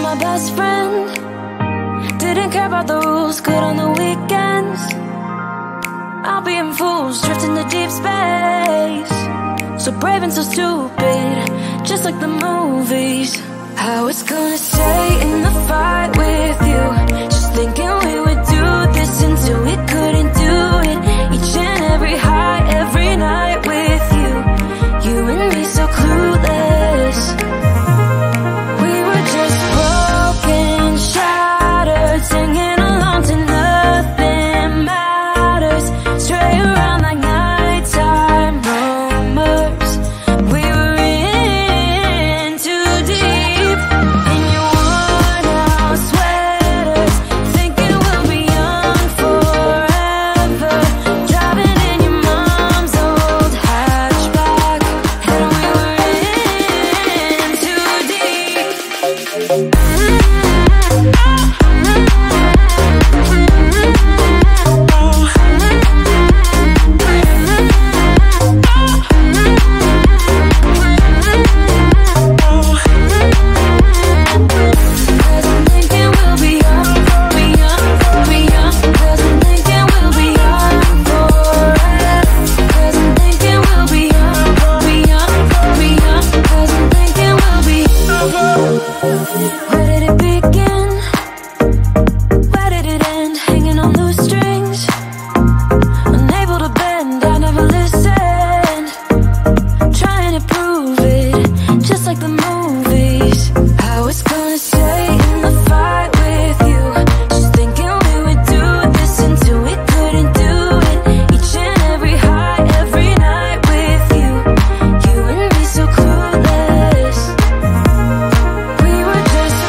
my best friend. Didn't care about the rules, good on the weekends. I'll be in fools, drifting to deep space. So brave and so stupid, just like the movies. I was gonna stay in the fight with you, just thinking we would do this until we couldn't do it. Each and every high, every night with you. You and me so clueless. We were just broken, shattered, singing along to nothing matters. Stray around like nighttime rumors. We were in too deep. In your worn-out sweaters, thinking we'll be young forever. Driving in your mom's old hatchback, and we were in too deep. Cause I'm thinking we'll be young, be young, be young. Cause I'm thinking we'll be young forever. Cause I'm thinking we'll be young, be young, be young. Cause I'm thinking we'll be young. Where did it begin? Where did it end? Hanging on loose strings, unable to bend, I never listened. Trying to prove it, just like the movies. I was gonna stay in the fight with you, just thinking we would do this until we couldn't do it. Each and every high, every night with you. You and me so clueless. We were just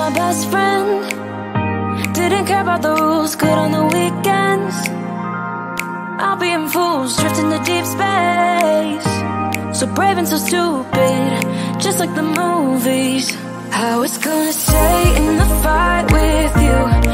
my best friend. Didn't care about the rules, good on the weekends. I'll be in fools, drifting to deep space. So brave and so stupid, just like the movies. I was gonna stay in the fight with you,